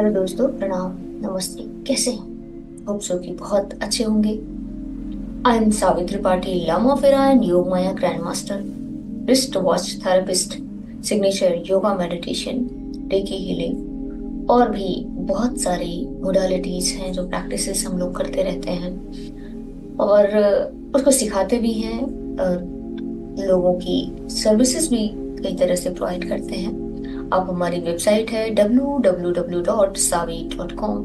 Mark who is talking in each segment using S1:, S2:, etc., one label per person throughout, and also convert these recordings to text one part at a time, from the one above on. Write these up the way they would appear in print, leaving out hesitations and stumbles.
S1: Hello दोस्तों, प्रणाम। नमस्ते। कैसे हैं? होप सो कि बहुत अच्छे होंगे। I am Savitri Patil Lama Fera and योग माया grand master, wrist watch therapist, signature yoga meditation, reiki healing और भी बहुत सारी मोडालिटीज हैं जो प्रैक्टिसेस हम लोग करते रहते हैं और उसको सिखाते भी हैं। लोगों की सर्विसेज भी कई तरह से प्रोवाइड करते हैं। आप हमारी वेबसाइट है www.savi.com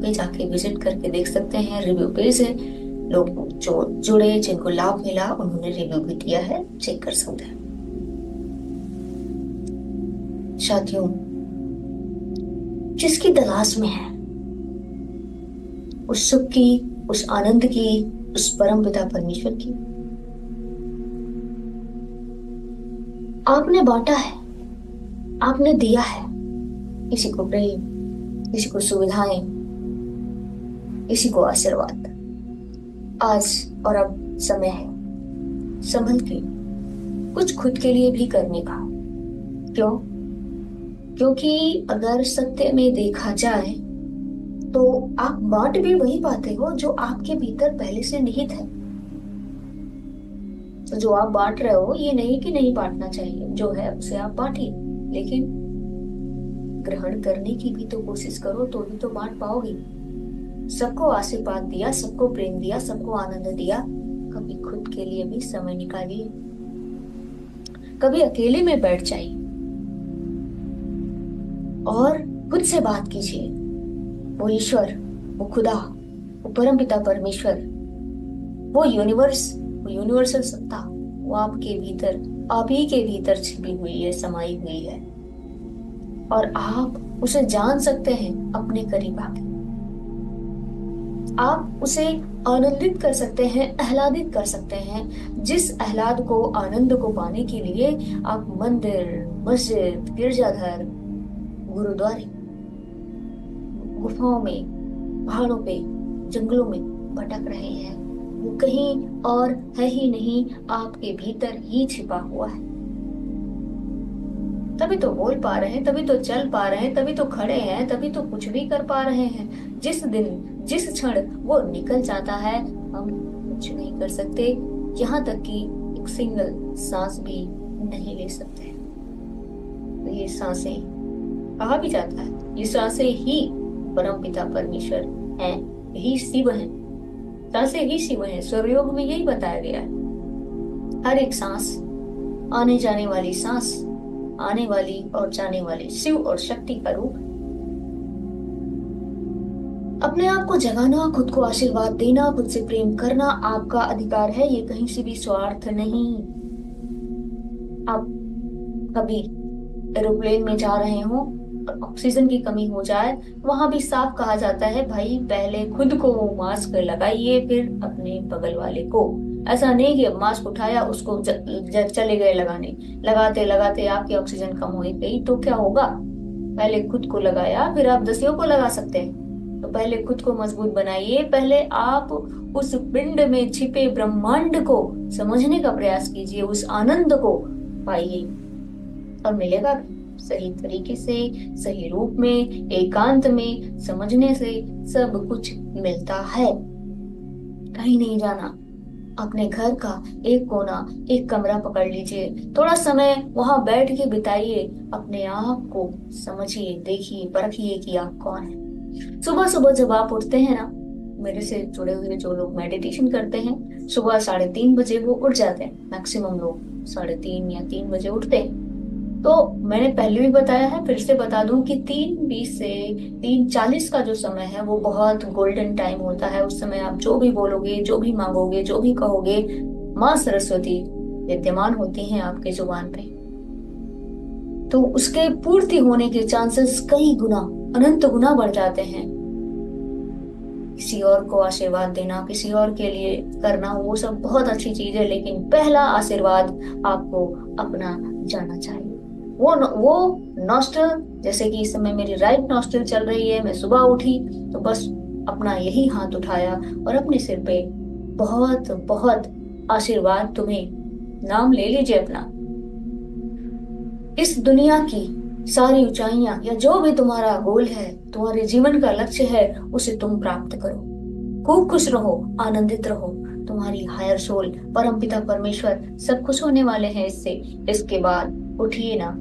S1: पे जाके विजिट करके देख सकते हैं। रिव्यू पेज है, लोग जो जुड़े जिनको लाभ मिला उन्होंने रिव्यू भी दिया है, चेक कर सकते हैं। साथियों, जिसकी तलाश में है उस सुख की, उस आनंद की, उस परम पिता परमेश्वर की, आपने बांटा है, आपने दिया है। किसी को प्रेम, किसी को सुविधाएं, किसी को आशीर्वाद। आज और अब समय है संभल के कुछ खुद के लिए भी करने का। क्यों? क्योंकि अगर सत्य में देखा जाए तो आप बांट भी वही पाते हो जो आपके भीतर पहले से निहित है। तो जो आप बांट रहे हो, ये नहीं कि नहीं बांटना चाहिए, जो है उसे आप बांटिए, लेकिन ग्रहण करने की भी तो कोशिश करो, तो ही तो बांट पाओगे। सबको आशीर्वाद दिया, सबको प्रेम दिया, सबको आनंद दिया, कभी खुद के लिए भी समय निकालिए। कभी अकेले में बैठ जाइए और खुद से बात कीजिए। वो ईश्वर, वो खुदा, वो परम पिता परमेश्वर, वो यूनिवर्स, वो यूनिवर्सल सत्ता, वो आपके भीतर, आप ही के भीतर छिपी हुई है, समाई हुई है और आप उसे जान सकते हैं अपने करीब आके। आप उसे आनंदित कर सकते हैं, आह्लादित कर सकते हैं। जिस आह्लाद को, आनंद को पाने के लिए आप मंदिर, मस्जिद, गिरजाघर, गुरुद्वारे, गुफाओं में, पहाड़ों पे, जंगलों में भटक रहे हैं, वो कहीं और है ही नहीं, आपके भीतर ही छिपा हुआ है। तभी तो बोल पा रहे हैं, तभी तो चल पा रहे हैं, तभी तो खड़े हैं, तभी तो कुछ भी कर पा रहे हैं। जिस दिन, जिस क्षण वो निकल जाता है, हम कुछ नहीं कर सकते, यहाँ तक कि एक सिंगल सांस भी नहीं ले सकते। तो ये सांसें, कहा भी जाता है, ये सांसें ही परम पिता परमेश्वर हैं, यही शिव हैं। सांसें ही शिव हैं, स्वरयोग में यही बताया गया है। हर एक सांस, आने जाने वाली सांस, आने वाली और जाने वाली शिव और शक्ति का रूप। अपने आप को जगाना, खुद को आशीर्वाद देना, खुद से प्रेम करना आपका अधिकार है। ये कहीं से भी स्वार्थ नहीं। आप कभी एरोप्लेन में जा रहे हो और ऑक्सीजन की कमी हो जाए, वहां भी साफ कहा जाता है, भाई पहले खुद को मास्क लगाइए, फिर अपने बगल वाले को। ऐसा नहीं कि मास्क उठाया, उसको चले गए लगाने, लगाते लगाते आपकी ऑक्सीजन कम हो गई तो क्या होगा? पहले खुद को लगाया, फिर आप दसियों को लगा सकते हैं। तो पहले खुद को मजबूत बनाइए, पहले आप उस पिंड में छिपे ब्रह्मांड को समझने का प्रयास कीजिए, उस आनंद को पाइए और मिलेगा भी। सही तरीके से, सही रूप में, एकांत में समझने से सब कुछ मिलता है। कहीं नहीं जाना। अपने घर का एक कोना, एक कमरा पकड़ लीजिए, थोड़ा समय वहां बैठ के बिताइए, अपने आप को समझिए, देखिए, परखिए कि आप कौन है। सुबह सुबह जब आप उठते हैं ना, मेरे से जुड़े हुए जो लोग मेडिटेशन करते हैं, सुबह 3:30 बजे वो उठ जाते हैं। मैक्सिमम लोग 3:30 या 3 बजे उठते हैं। तो मैंने पहले भी बताया है, फिर से बता दूं कि 3:20 से 3:40 का जो समय है वो बहुत गोल्डन टाइम होता है। उस समय आप जो भी बोलोगे, जो भी मांगोगे, जो भी कहोगे, माँ सरस्वती विद्यमान होती हैं आपके जुबान पे। तो उसके पूर्ति होने के चांसेस कई गुना, अनंत गुना बढ़ जाते हैं। किसी और को आशीर्वाद देना, किसी और के लिए करना, वो सब बहुत अच्छी चीज है, लेकिन पहला आशीर्वाद आपको अपना जाना चाहिए। वो नॉस्टल, जैसे कि इस समय मेरी राइट नॉस्टल चल रही है, मैं सुबह उठी तो बस अपना यही हाथ उठाया और अपने सिर पे बहुत बहुत आशीर्वाद, तुम्हें नाम ले लीजिए अपना। इस दुनिया की सारी ऊंचाइयां या जो भी तुम्हारा गोल है, तुम्हारे जीवन का लक्ष्य है, उसे तुम प्राप्त करो। खूब खुश रहो, आनंदित रहो। तुम्हारी हायर सोल, परमपिता परमेश्वर सब खुश होने वाले हैं इससे। इसके बाद उठिए ना,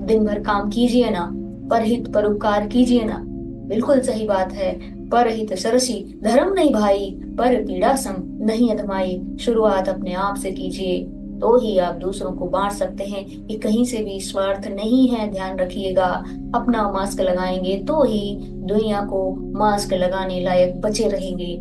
S1: दिन भर काम कीजिए ना, परहित परोपकार कीजिए ना। बिल्कुल सही बात है। परहित सरसी धर्म नहीं भाई, पर पीड़ा सम नहीं अधमाई। शुरुआत अपने आप से कीजिए, तो ही आप दूसरों को बांट सकते हैं। ये कहीं से भी स्वार्थ नहीं है, ध्यान रखिएगा। अपना मास्क लगाएंगे तो ही दुनिया को मास्क लगाने लायक बचे रहेंगे।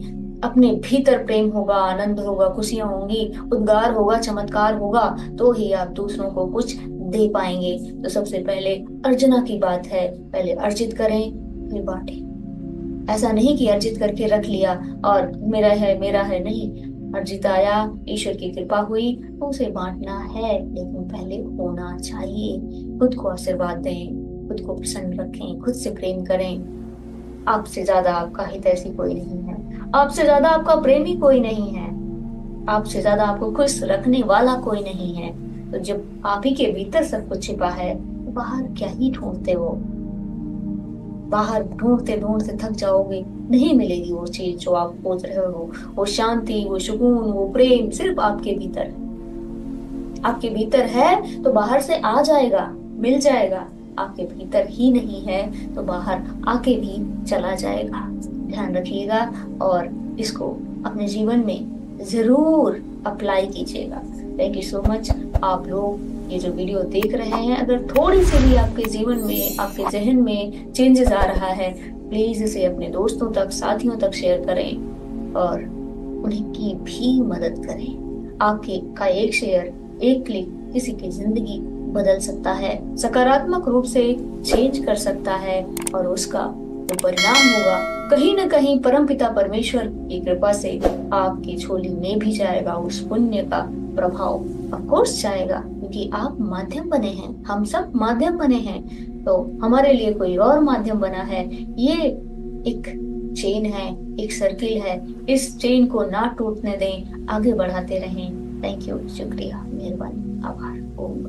S1: अपने भीतर प्रेम होगा, आनंद होगा, खुशियां होंगी, उद्गार होगा, चमत्कार होगा, तो ही आप दूसरों को कुछ दे पाएंगे। तो सबसे पहले अर्चना की बात है, पहले अर्जित करें फिर बांटें। ऐसा नहीं कि अर्जित करके रख लिया और मेरा है, नहीं। अर्जित आया, ईश्वर की कृपा हुई, तो उसे बांटना है, लेकिन पहले होना चाहिए। खुद को आशीर्वाद दें, खुद को प्रसन्न रखें, खुद से प्रेम करें। आपसे ज्यादा आपका हितैषी कोई नहीं है, आपसे ज्यादा आपका प्रेमी कोई नहीं है, आपसे ज्यादा आपको खुश रखने वाला कोई नहीं है। तो जब आप ही के भीतर सब कुछ छिपा है, तो बाहर क्या ही ढूंढते हो। बाहर ढूंढते ढूंढते थक जाओगे, नहीं मिलेगी वो चीज जो आप खोज रहे हो। वो शांति, वो सुकून, वो प्रेम सिर्फ आपके भीतर है। आपके भीतर है तो बाहर से आ जाएगा, मिल जाएगा। आपके भीतर ही नहीं है तो बाहर आके भी चला जाएगा। ध्यान रखिएगा और इसको अपने जीवन में जरूर अप्लाई कीजिएगा। Thank you so much. आप लोग ये जो वीडियो देख रहे हैं, अगर थोड़ी सी भी आपके जीवन में, आपके जहन में चेंजेस आ रहा है, प्लीज इसे अपने दोस्तों तक, साथियों तक शेयर करें और उन्हें की भी मदद करें। आपके का एक शेयर, एक क्लिक किसी की जिंदगी बदल सकता है, सकारात्मक रूप से चेंज कर सकता है, और उसका जो परिणाम होगा कहीं न कहीं परमपिता परमेश्वर की कृपा से आपकी झोली में भी जाएगा। उस पुण्य का प्रभाव ऑफ कोर्स जाएगा, क्योंकि आप माध्यम बने हैं, हम सब माध्यम बने हैं। तो हमारे लिए कोई और माध्यम बना है। ये एक चेन है, एक सर्किल है। इस चेन को ना टूटने दें, आगे बढ़ाते रहें। थैंक यू, शुक्रिया, मेहरबानी, आभार। ओम।